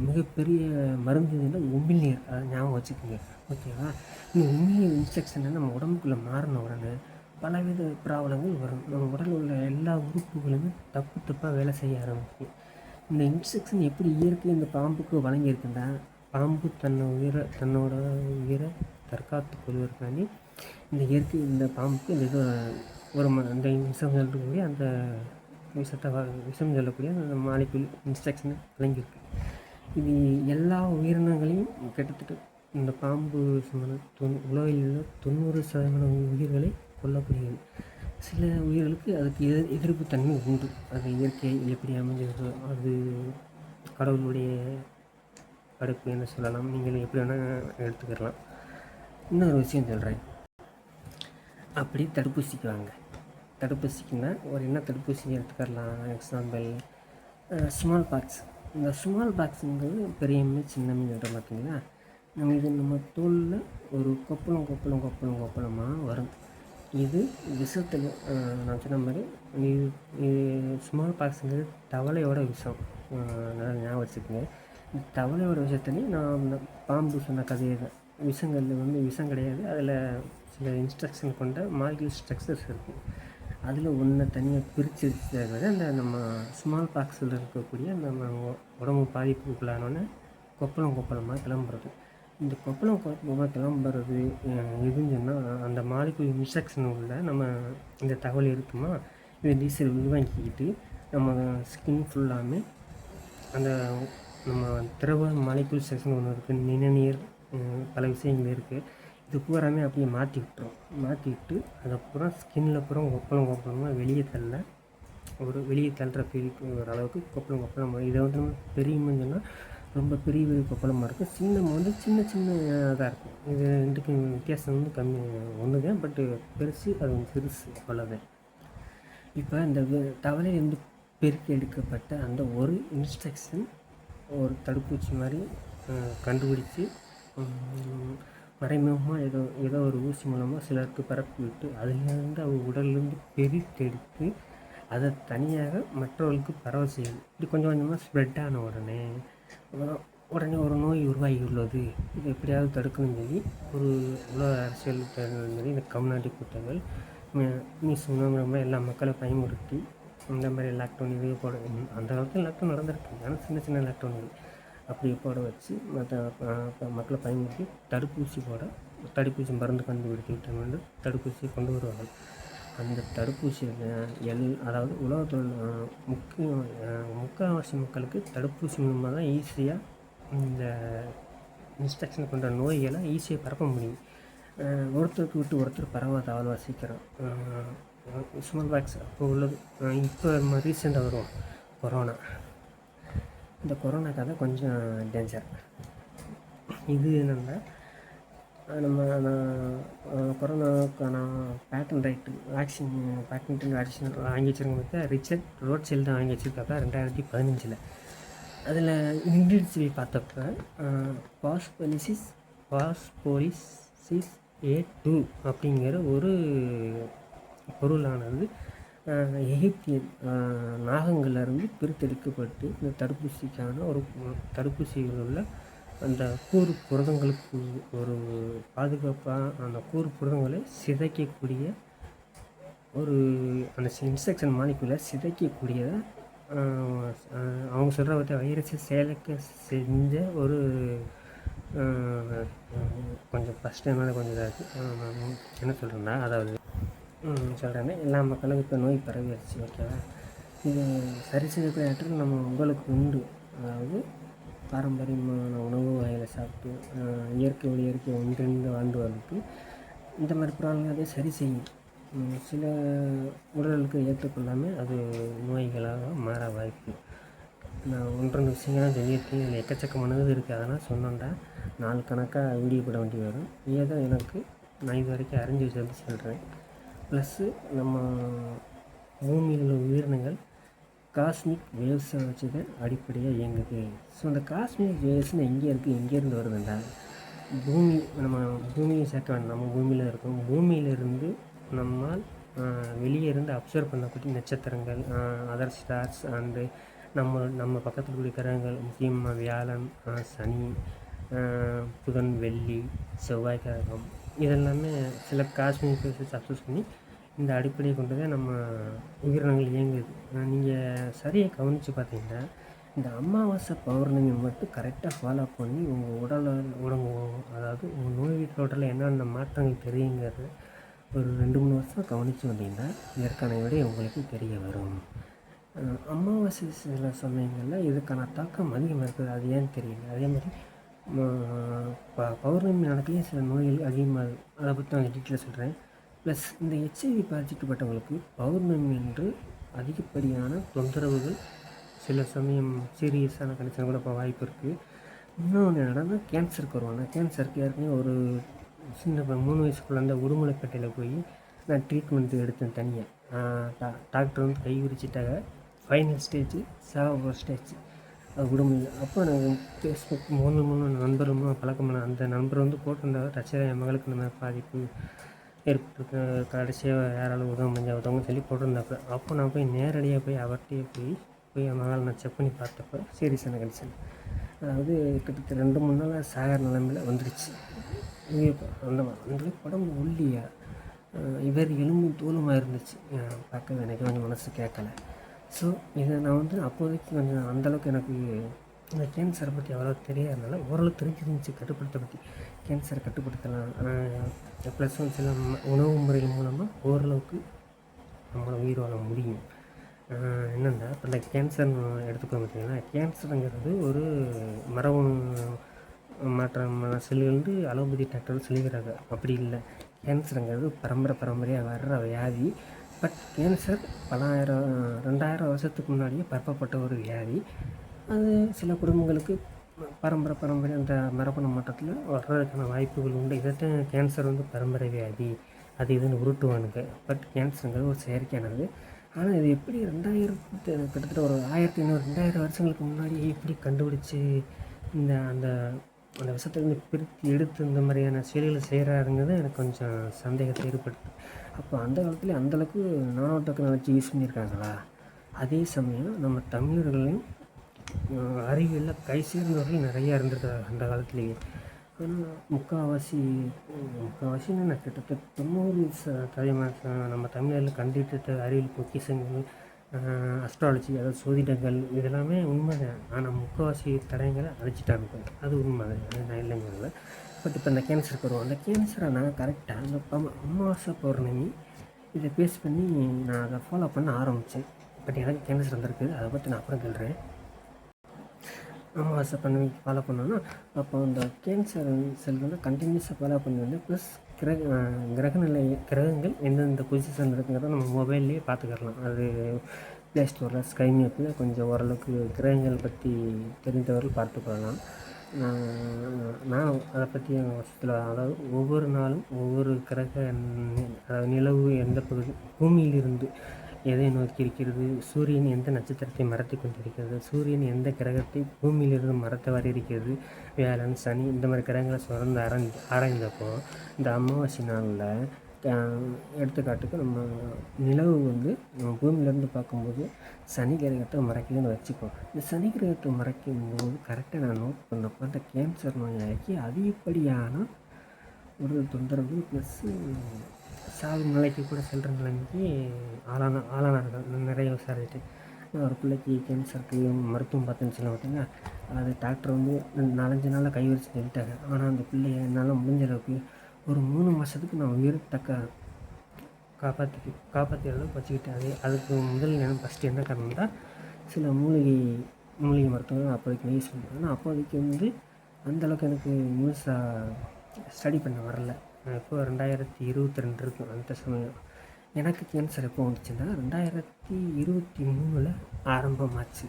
Speaker 1: மிகப்பெரிய மருந்து இருந்தால் உமிழ்நீர், அதை ஞாபகம் வச்சுக்கோங்க. ஓகேவா? இந்த உமிழ்நீர் இன்ஸ்ட்ரக்ஷனை நம்ம உடம்புக்குள்ளே மாறின உடனே பலவித ப்ராப்ளங்கள் வரும். நம்ம உடலில் உள்ள எல்லா உறுப்புகளுமே தப்பாக வேலை செய்ய ஆரம்பிக்கும். இந்த இன்ஸ்ட்ரக்ஷன் எப்படி இயற்கை இந்த பாம்புக்கு வழங்கியிருக்குன்னா, பாம்பு தன்னோட உயிரை தற்காத்து கொள்வதற்காண்டி இந்த இயற்கை இந்த பாம்புக்கு இந்த ஒரு அந்த விஷம் சொல்லக்கூடிய அந்த விஷம் சொல்லக்கூடிய அந்த மாலிகுல் இன்ஸ்ட்ரக்ஷனை வழங்கியிருக்கு. இது எல்லா உயிரினங்களையும் கிட்டத்தட்ட இந்த பாம்பு உலகில் உள்ள 90% உயிர்களை கொல்லக்கூடியது. சில உயிர்களுக்கு அதுக்கு எதிர்ப்பு தன்மை உண்டு. அது இயற்கை எப்படி அமைஞ்சதோ, அது கடவுளுடைய படைப்பு என்ன சொல்லலாம், நீங்கள் எப்படி வேணால் எடுத்துக்கலாம். இன்னொரு விஷயம் சொல்கிறேன். அப்படி தடுப்பூசிக்கு வாங்க. தடுப்பூசிக்குன்னா ஒரு என்ன தடுப்பூசி எடுத்துக்கலாம். Example small box. இந்த ஸ்மால் பாக்ஸுங்கிறது பெரியம்மை சின்னம்மை சொல்கிற பார்த்தீங்களா, நம்ம தோலில் ஒரு கொப்பளமாக வரும். இது விஷத்தில் நான் சொன்ன மாதிரி இது ஸ்மால் பாக்ஸுங்கிறது தவளையோட விஷம். நல்லா ஞாபகம் வச்சுக்கோங்க. இந்த தவளையோட விஷயத்துலேயும் நான் அந்த பாம்பு சொன்ன கதையை தான். விஷங்களில் வந்து விஷம் கிடையாது, அதில் சில இன்ஸ்ட்ரக்ஷன் கொண்ட மாலிகுல் ஸ்ட்ரக்சர்ஸ் இருக்கும். அதில் ஒன்றை தனியாக பிரித்து விட அந்த நம்ம ஸ்மால் பாக்ஸில் இருக்கக்கூடிய நம்ம உடம்பு பாதிப்புக்குள்ளானோடனே கொப்பளமாக கிளம்புறது. இந்த கொப்பளமாக கிளம்புறது எதுன்னு சொன்னால், அந்த மாலிகுல் இன்ஸ்ட்ரக்ஷன் உள்ள நம்ம இந்த தகவல் இருக்குமா, இந்த டீசல் உள்வாங்கிக்கிட்டு நம்ம ஸ்கின் ஃபுல்லாமே அந்த நம்ம திரவ மாலிகுல் செக்ஷன் ஒன்று இருக்குது, நிணநீர், பல விஷயங்கள் இருக்குது. இது பூராமே அப்படியே மாற்றிவிட்டு அதுக்கப்புறம் ஸ்கின்னில் பூரா கொப்பளமாக வெளியே தள்ளுற பெரிய ஒரு அளவுக்கு கொப்பளம். இதை வந்து நம்ம பெரியம்னு சொன்னால் ரொம்ப பெரிய கொப்பளமாக இருக்கும். சின்னமாக வந்து சின்ன இதாக இருக்கும். இது ரெண்டுக்கும் வித்தியாசம் வந்து கம்மி ஒன்று தான், பட்டு பெருசு அது வந்து சிறுசு, அவ்வளோதான். இப்போ இந்த தவளையிலிருந்து பெருக்கி எடுக்கப்பட்ட அந்த ஒரு இன்ஸ்ட்ரக்ஷன் ஒரு தடுப்பூசி மாதிரி கண்டுபிடிச்சி மறைமுகமாக ஏதோ ஒரு ஊசி மூலமாக சிலருக்கு பரப்பி விட்டு அதிலிருந்து அவங்க உடல்லேருந்து பிரித்தெடுத்து அதை தனியாக மற்றவர்களுக்கு பரவ செய்யுது. இப்படி கொஞ்சம் கொஞ்சமாக ஸ்ப்ரெட் ஆன உடனே ஒரு நோய் உருவாகி உள்ளது. இது எப்படியாவது தடுக்கணும்னு சொல்லி ஒரு உலக அரசியல் சொல்லி இந்த கம்யூனிட்டி கூட்டங்கள் எல்லா மக்களை பயமுறுத்தி இந்த மாதிரி லாக்டவுன் இது போட, அந்த காலத்தில் லாக்டவுன் நடந்திருக்கு, ஆனால் சின்ன லாக்டவுன்கள் அப்படி போட வச்சு மற்ற மக்களை பயன்படுத்தி தடுப்பூசி போட தடுப்பூசி மருந்து கண்டுபிடித்து வந்து தடுப்பூசியை கொண்டு வருவார்கள். அந்த தடுப்பூசியில் அதாவது உலகத்தில் முக்கால்வாசி மக்களுக்கு தடுப்பூசி மூலமாக தான் ஈஸியாக இந்த இன்ஸ்ட்ரக்ஷன் பண்ணுற நோய்களை ஈஸியாக பரப்ப முடியும். ஒருத்தருக்கு விட்டு ஒருத்தர் பரவாத அவ்வளோவா சீக்கிரம். ஸ்மால் பாக்ஸ் அப்போ உள்ளது. இப்போ ரீசெண்டாக வரும் கொரோனா. இந்த கொரோனா கதை கொஞ்சம் டேஞ்சர். இது என்னென்னா நம்ம கொரோனாவுக்கான பேட்டன் ரைட்டு வேக்சின் வாங்கி வச்சுருக்க ரிச்சர்ட் ரோட்செல் தான் வாங்கி வச்சுருக்காப்ப 2015. அதில் இன்க்ரீடியன்ஸ் பார்த்தப்ப பாஸ்போரிசிஸ் A2 அப்படிங்கிற ஒரு பொருளானது எகிப்தியன் நாகங்கள்லேருந்து பிரித்தெடுக்கப்பட்டு இந்த தடுப்பூசிக்கான ஒரு தடுப்பூசியில் உள்ள அந்த கூறு புரதங்களுக்கு ஒரு பாதுகாப்பாக அந்த கூறு புரதங்களை சிதைக்கக்கூடிய ஒரு அந்த இன்ஸ்ட்ரக்ஷன் மாலிகுலை சிதைக்கக்கூடியதை அவங்க சொல்கிற பற்றி வைரஸை செயலுக்கு செஞ்ச ஒரு கொஞ்சம் ஃபஸ்ட் டைமாக கொஞ்சம் இதாக இருக்குது. என்ன சொல்கிறேன்னா, அதாவது சொல்கிறேன்னா எல்லா மக்களுக்கும் இப்போ நோய் பரவிடுச்சு. ஓகேவா? இது சரி செய்யக்கூடிய ஆற்றல் நம்ம உடலுக்கு உண்டு. அதாவது பாரம்பரியமான உணவு வகைகளை சாப்பிட்டு இயற்கை ஒன்றிணைந்து வாழ்ந்து வரதுக்கு இந்த மாதிரி ப்ராப்ளம் அதை சரி செய்யும். சில உடலுக்கு ஏற்றுக்கொள்ளாமல் அது நோய்களாக மாற வாய்ப்பு. நான் 1-2 விஷயங்கள்லாம் சொல்லியிருக்கேன். இதில் எக்கச்சக்கமானது இருக்குது. அதெல்லாம் சொன்னோன்டா நாலு கணக்காக வீடியோ போட வேண்டி வரும். ஏதோ எனக்கு நான் இது வரைக்கும் அறிஞ்சு வச்சு சொல்கிறேன். ப்ளஸ்ஸு நம்ம பூமியில் உள்ள உயிரினங்கள் காஸ்மிக் வேவ்ஸை வச்சு தான் அடிப்படையாக இயங்குது. ஸோ அந்த காஸ்மிக் வேவ்ஸ்னு எங்கேருந்து வருதுண்டா, நம்ம பூமியை சேர்க்க வேண்டாம். நம்ம பூமியில் இருக்கோம். பூமியிலிருந்து நம்மால் வெளியே இருந்து அப்சர்வ் பண்ணக்கூடிய நட்சத்திரங்கள், அதர் ஸ்டார்ஸ் அண்டு நம்ம பக்கத்தில் கூடிய கிரகங்கள், முக்கியமாக வியாழன், சனி, புதன், வெள்ளி, செவ்வாய் கிரகம், இதெல்லாமே சில காஸ்மிக் வேவ்ஸை அப்சர்வ் பண்ணி இந்த அடிப்படையை கொண்டு தான் நம்ம உயிரினங்கள் இயங்குது. நீங்கள் சரியாக கவனித்து பார்த்தீங்கன்னா இந்த அமாவாசை பௌர்ணமி மட்டும் கரெக்டாக ஃபாலோ பண்ணி உங்கள் அதாவது உங்கள் நோய் வீட்டோட்டில் என்னென்ன மாற்றங்கள் தெரியுங்கிறது ஒரு 2-3 வருஷம் கவனித்து வந்தீங்கன்னா இதற்கான விடை உங்களுக்கு தெரிய வரும். அமாவாசை சில சமயங்களில் இதுக்கான தாக்கம் அதிகமாக இருக்குது. அது ஏன்னு தெரியல. அதே மாதிரி பௌர்ணமி நாட்களையும் சில நோய்கள் அதிகமாக அதை பற்றி நான் டீட்டெயிலாக சொல்கிறேன். ப்ளஸ் இந்த HIV பாதிக்கப்பட்டவங்களுக்கு பௌர்ணமி என்று அதிகப்படியான தொந்தரவுகள் சில சமயம் சீரியஸான கண்டிஷன் கூட இப்போ வாய்ப்பு இருக்குது. இன்னொன்று என்னென்னா கேன்சருக்கு வருவாங்க. கேன்சருக்கு ஏற்கனவே ஒரு சின்ன 3 வயசு குழந்தை உடுமலைப்பேட்டையில் போய் நான் ட்ரீட்மெண்ட் எடுத்தேன் தனியாக. டாக்டர் வந்து கை விரிச்சிட்டாங்க. ஃபைனல் ஸ்டேஜ், 7 ஸ்டேஜ் அது உடம்புல. அப்போ நான் ஃபேஸ்புக் மூணு நண்பரும் பழக்கமான அந்த நண்பர் வந்து போட்டிருந்தாங்க, தற்செயலாக என் மகளுக்கு இந்த மாதிரி பாதிப்பு ஏற்பட்டிருக்கு, கடைசியாக யாராலும் உதவுங்க சொல்லி போட்டிருந்தாப்ப. அப்போ நான் போய் நேரடியாக போய் அவர்கிட்டயே போய் என் மகளை நான் செக் பண்ணி பார்த்தப்போ சீரியஸான கண்டிஷன். அதாவது கிட்டத்தட்ட 2-3 நாளாக சாகர நிலைமையில் வந்துடுச்சு. அந்த உடம்பு ஒல்லியா இவர் எலும்பும் தோலுமாக இருந்துச்சு. பார்க்க எனக்கு கொஞ்சம் மனசு கேட்கல. ஸோ இதை நான் வந்து அப்போதைக்கு கொஞ்சம் அந்தளவுக்கு எனக்கு இந்த கேன்சரை பற்றி அவ்வளோ தெரியாதனால ஓரளவு தெரிஞ்சிருந்துச்சு கட்டுப்படுத்த பற்றி. கேன்சரை கட்டுப்படுத்தலாம். ப்ளஸ் சில உணவு முறைகள் மூலமாக ஓரளவுக்கு நம்மளை உயிர் வாழ முடியும். என்னென்னா இப்போ இந்த கேன்சர்னு எடுத்துக்கோ பார்த்தீங்கன்னா, கேன்சருங்கிறது ஒரு மரபணு மாற்றமான செல்லுகள் அலோபதி டாக்டர் சொல்லிக்கிறாங்க. அப்படி இல்லை. கேன்சருங்கிறது பரம்பரையாக வர்ற வியாதி. பட் கேன்சர் 2000 வருஷத்துக்கு முன்னாடியே பரப்பப்பட்ட ஒரு வியாதி. அது சில குடும்பங்களுக்கு பரம்பரை அந்த மரபணு மாற்றத்தில் வர்றதுக்கான வாய்ப்புகள் உண்டு. இதைத்தான் கேன்சர் வந்து பரம்பரை வியாதி அது இதுன்னு உருட்டுவானுங்க. பட் கேன்சருங்கிறது ஒரு செயற்கையானது. ஆனால் இது எப்படி கிட்டத்தட்ட ஒரு 1500-2000 வருஷங்களுக்கு முன்னாடி எப்படி கண்டுபிடிச்சி அந்த விஷத்துலேருந்து பிரித்து எடுத்து இந்த மாதிரியான செயல்களை செய்கிறாருங்கிறது எனக்கு கொஞ்சம் சந்தேகத்தை ஏற்படுது. அப்போ அந்த காலத்துலேயே அந்தளவுக்கு நானோ டெக்னாலஜி யூஸ் பண்ணியிருக்காங்களா? அதே சமயம் நம்ம தமிழர்களையும் அறிவியலில் கை சேர்ந்தவர்கள் நிறையா இருந்திருக்காங்க அந்த காலத்துலேயே. ஆனால் முக்கால்வாசின்னு நான் கிட்டத்தட்ட 90% நம்ம தமிழரில் கண்டுபிடித்த அறிவியல் பொக்கிஷங்கள் அஸ்ட்ராலஜி, அதாவது சோதிடங்கள் இதெல்லாமே உண்மைதான். ஆனால் முக்கால்வாசி தடயங்களை அழிச்சிட்டானுங்க. அது உண்மை, அது நான் இல்லைங்கிறதில்ல. பட் இப்போ இந்த கேன்சருக்கு வருவோம். அந்த கேன்சரை நான் கரெக்டாக அந்த அமாவாசை பௌர்ணமி இதை பேஸ் பண்ணி நான் அதை ஃபாலோ பண்ண ஆரம்பித்தேன். பட் எனக்கு கேன்சர் வந்திருக்கு, அதை பற்றி நான் அப்புறம் சொல்கிறேன். அமாவாசை பண்ணி ஃபாலோ பண்ணோன்னா அப்போ அந்த கேன்சர் செல்களை கண்டினியூஸாக ஃபாலோ பண்ணி வந்து ப்ளஸ் கிரகநிலை கிரகங்கள் எந்தெந்த பொசிஷன் இருக்குங்கிறத நம்ம மொபைல்லேயே பார்த்துக்கலாம். அது ப்ளே ஸ்டோரில் ஸ்கை மேப்பில் கொஞ்சம் ஓரளவுக்கு கிரகங்கள் பற்றி தெரிந்தவர்கள் பார்த்துக்கொள்ளலாம். நான் அதை பற்றி வருஷத்தில், அதாவது ஒவ்வொரு நாளும் ஒவ்வொரு கிரக, அதாவது நிலவு எந்த பகுதி பூமியிலிருந்து எதை நோக்கி இருக்கிறது, சூரியன் எந்த நட்சத்திரத்தை மறைத்து கொண்டிருக்கிறது, சூரியன் எந்த கிரகத்தை பூமியிலிருந்து மறைத்தவாறு இருக்கிறது, வியாழன், சனி இந்த மாதிரி கிரகங்களை தொடர்ந்து ஆராய்ந்தப்போ இந்த அமாவாசை நாளில் எடுத்துக்காட்டுக்கு நம்ம நிலவு வந்து நம்ம பூமியிலேருந்து பார்க்கும்போது சனி கிரகத்தை மறைக்குதுன்னு வச்சுப்போம். இந்த சனி கிரகத்தை மறைக்கும்போது கரெக்டாக நான் நோட் பண்ணப்போ அந்த கேன்சர் நோயாளிக்கு அதிகப்படியான ஒரு தொந்தரவு ப்ளஸ்ஸு சாவு நிலைக்கு கூட செல்கிற நிலைமைக்கு ஆளானார்கள். நிறைய விசாரிச்சுட்டு ஒரு பிள்ளைக்கு கேன்சருக்கு மருத்துவம் பார்த்துன்னு சொல்ல பார்த்தீங்கன்னா அது டாக்டர் வந்து 4-5 நாளில் கை வச்சு நிறுத்தாங்க. ஆனால் அந்த பிள்ளைய என்னால் முடிஞ்ச அளவுக்கு ஒரு 3 மாதத்துக்கு நான் உயிர் காப்பாற்றி அளவுக்கு வச்சுக்கிட்டேன். அதுக்கு முதல் ஃபஸ்ட்டு என்ன காரணம்னா சில மூலிகை மருத்துவம் அப்போதைக்கு யூஸ் பண்ணுறேன். ஆனால் அப்போதைக்கு வந்து அந்தளவுக்கு எனக்கு முழுசாக ஸ்டடி பண்ண வரல. இப்போ 2022 இருக்கும். அந்த சமயம் எனக்கு கேன்சர் எப்போ வந்துச்சுன்னா 2023 ஆரம்பமாகி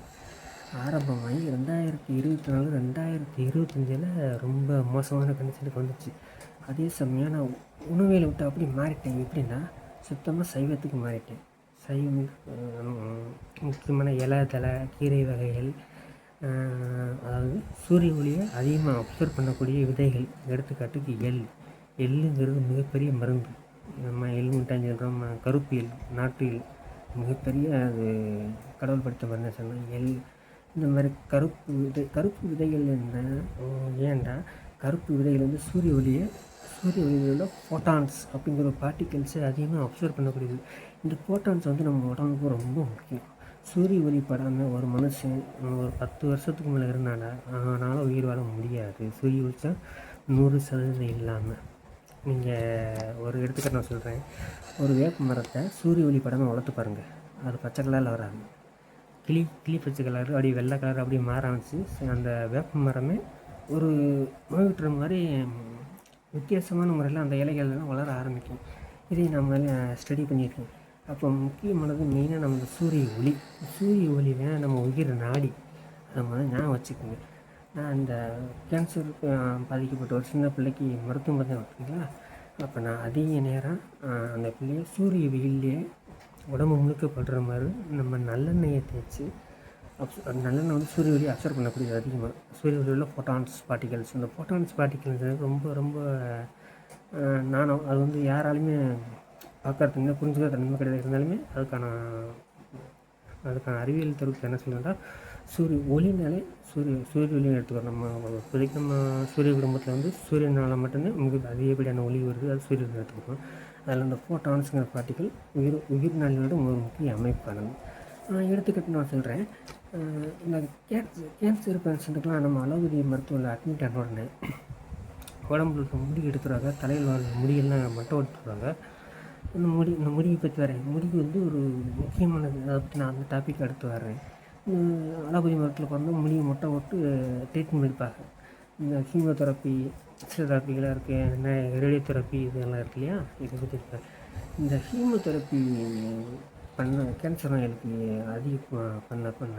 Speaker 1: 2024 2025 ரொம்ப மோசமான கண்டிஷனுக்கு வந்துச்சு. அதே சமயம் நான் உணவியலை விட்டு அப்படி மாறிட்டேன். எப்படின்னா சுத்தமாக சைவத்துக்கு மாறிட்டேன். சைவம் முக்கியமான இலை தலை கீரை வகைகள், அதாவது சூரிய ஒளியை அதிகமாக அப்சர்வ் பண்ணக்கூடிய விதைகள். எடுத்துக்காட்டுக்கு எள்ளுங்கிறது மிகப்பெரிய மருந்து. நம்ம எள் மிட்டாய் சொல்கிறோம், கருப்பு எள், நாட்டு எள் மிகப்பெரிய அது கடவுள் படுத்த மருந்து சொன்னால் எள். இந்த மாதிரி கருப்பு விதைகள் என்ன ஏன்டா கருப்பு விதைகள் வந்து சூரிய ஒளியில் உள்ள ஃபோட்டான்ஸ் அப்படிங்கிற பார்ட்டிகல்ஸை அதிகமாக அப்சர்வ் பண்ணக்கூடியது. இந்த ஃபோட்டான்ஸ் வந்து நம்ம உடம்புக்கு ரொம்ப முக்கியம். சூரிய ஒளி படாமல் ஒரு மனுஷன் ஒரு 10 வருஷத்துக்கு மேலே இருந்தானா அவனால் உயிர் வாழ முடியாது. சூரிய வெளிச்சம் 100% இல்லாமல். நீங்கள் ஒரு எடுத்துக்காட்டு நான் சொல்கிறேன். ஒரு வேப்ப மரத்தை சூரிய ஒளி படாமல் வளர்த்து பாருங்கள், அது பச்சை கலரில் வராது. கிளி பச்சை கலர் அப்படியே வெள்ளை கலர் அப்படியே மாற ஆரம்பிச்சு அந்த வேப்ப மரமே ஒரு நோயுற்ற மாதிரி வித்தியாசமான முறையில் அந்த இலைகள்லாம் வளர ஆரம்பிக்கும். இதை நம்ம ஸ்டடி பண்ணியிருக்கோம். அப்போ முக்கியமானது மெயினாக நம்ம சூரிய ஒளி தான் நம்ம உயிர் நாடி. அதை மாதிரி ஞாபகம் வச்சுக்கோங்க. நான் இந்த கேன்சருக்கு பாதிக்கப்பட்ட ஒரு சின்ன பிள்ளைக்கு மருத்துவம் பார்த்தேன் பார்த்தீங்களா. அப்போ நான் அதிக நேரம் அந்த பிள்ளைய சூரிய வெயிலே உடம்பு முழுக்கப்படுற மாதிரி நம்ம நல்லெண்ணெயை தேய்ச்சி நல்லெண்ணெய் வந்து சூரிய ஒளியை அப்சர்வ் பண்ணக்கூடியது. அதிகமாக சூரிய ஒளியில் ஃபோட்டான்ஸ் பார்ட்டிகல்ஸ், இந்த ஃபோட்டான்ஸ் பார்ட்டிகல்ஸ் ரொம்ப ரொம்ப நானும் அது வந்து யாராலுமே பார்க்கறதுக்கு புரிஞ்சுக்கிற தன்மை கிடையாது. இருந்தாலுமே அதுக்கான அறிவியல் தரவுக்கு என்ன சொல்லுன்னா சூரிய ஒளினாலே சூரிய ஒளியை எடுத்துக்கிறோம். நம்ம இப்போதைக்கு நம்ம சூரிய குடும்பத்தில் வந்து சூரியனால் மட்டும்தான் உங்களுக்கு அதிகப்படியான ஒளி வருது. அது சூரியன் எடுத்துக்கிறோம். அதில் அந்த ஃபோட்டான்ஸுங்கிற பார்ட்டிகள் உயிர்நாளினோட ஒரு முக்கிய அமைப்பானது. எடுத்துக்கிட்டு நான் சொல்கிறேன். இந்த கேன்சர் பேஷண்ட்டுக்கெலாம் நம்ம அலோபதி மருத்துவத்தில் அட்மிட் ஆன உடனே உடம்புல இருக்க முடி எடுத்துருவாங்க. தலையில் வர முடியெல்லாம் மட்டும் எடுத்துருவாங்க. இந்த முடியை பற்றி வரேன். முடி வந்து ஒரு முக்கியமானது. அதை பற்றி நான் அந்த டாபிக் அடுத்து வர்றேன். அலோபதி மருத்துவத்தில் பிறந்தால் முடியை மொட்டை போட்டு ட்ரீட்மெண்ட் எடுப்பாங்க. இந்த கீமோதெரப்பி, எக்ஸ்ட்ரோதெரப்பிகளாக இருக்குது, ரேடியோ தெரப்பி இதெல்லாம் இருக்கு இல்லையா. இதை பற்றி இருப்பாங்க. இந்த கீமோதெரப்பி பண்ண கேன்சர் நோய்களுக்கு பண்ண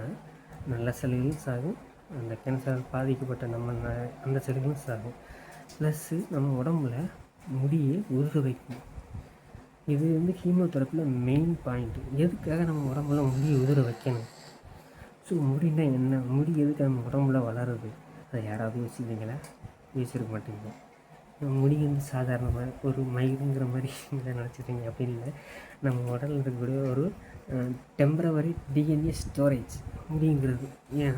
Speaker 1: நல்ல செல்களும் சாகும், அந்த கேன்சர் பாதிக்கப்பட்ட அந்த செல்களும் சாகும். ப்ளஸ்ஸு நம்ம உடம்புல முடியை உருக வைக்கும். இது வந்து கீமோதெரப்பியில் மெயின் பாயிண்ட்டு. எதுக்காக நம்ம உடம்புல முடியை உதிர வைக்கணும்? ஸோ முடினா என்ன, முடி எதுக்கு நம்ம உடம்புல வளருது? அதை யாராவது யோசிச்சிங்களா? யோசிச்சிருக்க மாட்டீங்க. முடி வந்து சாதாரணமாக ஒரு மயிலுங்கிற மாதிரி நினச்சிருக்கீங்க. அப்படி இல்லை, நம்ம உடலில் இருக்கக்கூடிய ஒரு டெம்பரவரி டிஎன்ஏ ஸ்டோரேஜ் முடிங்கிறது. ஏன்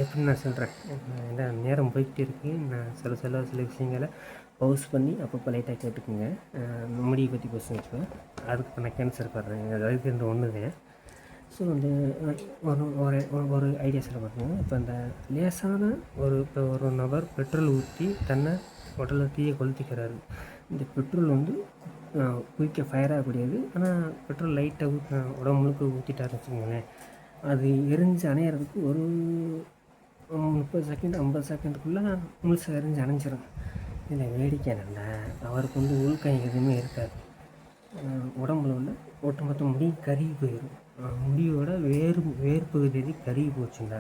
Speaker 1: எப்படின்னு நான் சொல்கிறேன். ஏன்னா நேரம் போய்கிட்டே இருக்குது. நான் சில விஷயங்களை பவுஸ் பண்ணி அப்பப்போ லைட்டாக கேட்டுக்குங்க. முடியை பற்றி பேசுகிறேன். அதுக்கு இப்போ நான் கேன்சர் வர்றேன். அதுக்கு இந்த ஒன்று தான். ஸோ அந்த ஒரு ஒரு ஒரு ஐடியா சொல்ல பார்த்தீங்கன்னா, இப்போ இந்த லேசான இப்போ ஒரு நபர் பெட்ரோல் ஊற்றி தன்னை உடலில் தீயை கொளுத்திக்கிறாரு. இந்த பெட்ரோல் வந்து குயிக்காக ஃபயர் ஆகக்கூடியது. ஆனால் பெட்ரோல் லைட்டாக உடம்பு முழுக்க ஊற்றிட்டாருன்னு வச்சுக்கோங்களேன், அது எரிஞ்சு அணையிறதுக்கு ஒரு 30 செகண்ட் 50 செகண்டுக்குள்ளே முழுசாக எரிஞ்சு அணைஞ்சிரும். இதில் வேடிக்கை என்னென்னா, அவருக்கு வந்து உள்கை எதுவுமே இருக்காது. உடம்புல உள்ள ஒட்டுமொத்த முடி கருகி போயிடும். முடியோட வேர் பகுதி கருகி போச்சுன்னா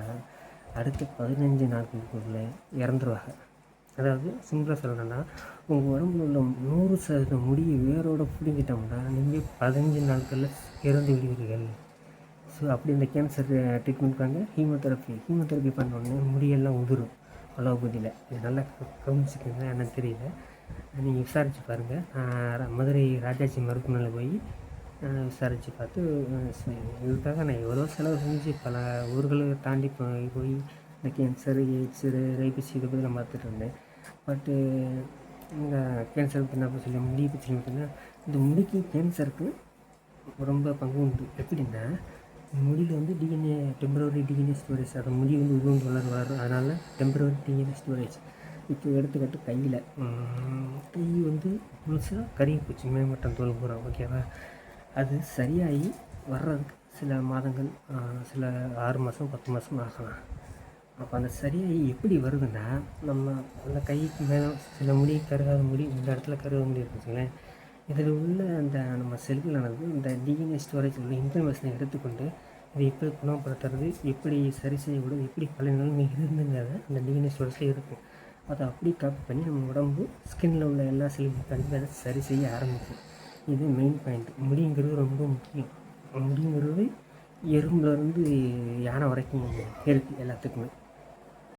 Speaker 1: அடுத்த 15 நாட்களுக்குள்ளே இறந்துருவாங்க. அதாவது சிம்பிளாக சொல்லணும்னா, உங்கள் உடம்புல உள்ள 100% முடியை வேரோடு பிடுங்கிட்டோம்னா நீங்கள் 15 நாட்களில் இறந்து விடுவீர்கள். ஸோ அப்படி இந்த கேன்சர் ட்ரீட்மெண்ட்காங்க ஹீமோதெரப்பி பண்ணோடனே முடியெல்லாம் உதிரும் அலோபதியில். இது நல்லா கவனிச்சுக்கோங்க, என்னன்னு தெரியல, நீங்கள் விசாரித்து பாருங்கள். மதுரை ராஜாஜி மருத்துவமனையில் போய் விசாரித்து பார்த்து இதுக்காக நான் எவ்வளோ செலவு செஞ்சு பல ஊர்களை தாண்டி போய் இந்த கேன்சர், எய்ட்ஸு, ரைபிஸ் இதை பற்றி நான் பார்த்துட்டு இருந்தேன். பட்டு இந்த கேன்சர் பற்றி என்ன சொல்லி முடி பற்றி பார்த்தீங்கன்னா, இந்த முடிக்கு கேன்சருக்கு ரொம்ப பங்கு உண்டு. எப்படின்னா, முடியில் வந்து டெம்பரவரி டிஎன்ஏ ஸ்டோரேஜ், அதை முடி வந்து உருவம் வளரும். அதனால் டெம்பரவரி டிஎன்ஏ ஸ்டோரேஜ். இப்போ எடுத்துக்கிட்டு கையில் கை வந்து முழுசாக கருகி போச்சு, மேம்பட்டம் தோல் பூரா, ஓகேவா. அது சரியாகி வர்றதுக்கு சில மாதங்கள், சில 6 மாதம் 10 மாதம் ஆகலாம். அப்போ அந்த சரியாகி எப்படி வருதுன்னா, நம்ம அந்த கைக்கு மேலே சில முடி கருகாத முடி, இந்த இடத்துல கருகாத முடி இருக்குங்களேன், இதில் உள்ள அந்த நம்ம செல்களானது இந்த டிஎன்ஏ ஸ்டோரேஜ் உள்ள இன்ஃபர்மேஷனை எடுத்துக்கொண்டு இதை எப்படி குணப்படுத்துறது, எப்படி சரி செய்யக்கூடாது, எப்படி பல நிலைமை இருந்துங்கிறத அந்த டிஎன்ஏ ஸ்டோரேஜில் இருக்கும். அதை அப்படி காப்பி பண்ணி நம்ம உடம்பு ஸ்கின்னில் உள்ள எல்லா செல்களும் கண்டிப்பாக அதை சரி செய்ய ஆரம்பிக்கும். இது மெயின் பாயிண்ட். முடிங்கிறது ரொம்ப முக்கியம். முடிங்கிறது எறும்புலேருந்து யானை வரைக்கும் இருக்குது எல்லாத்துக்குமே.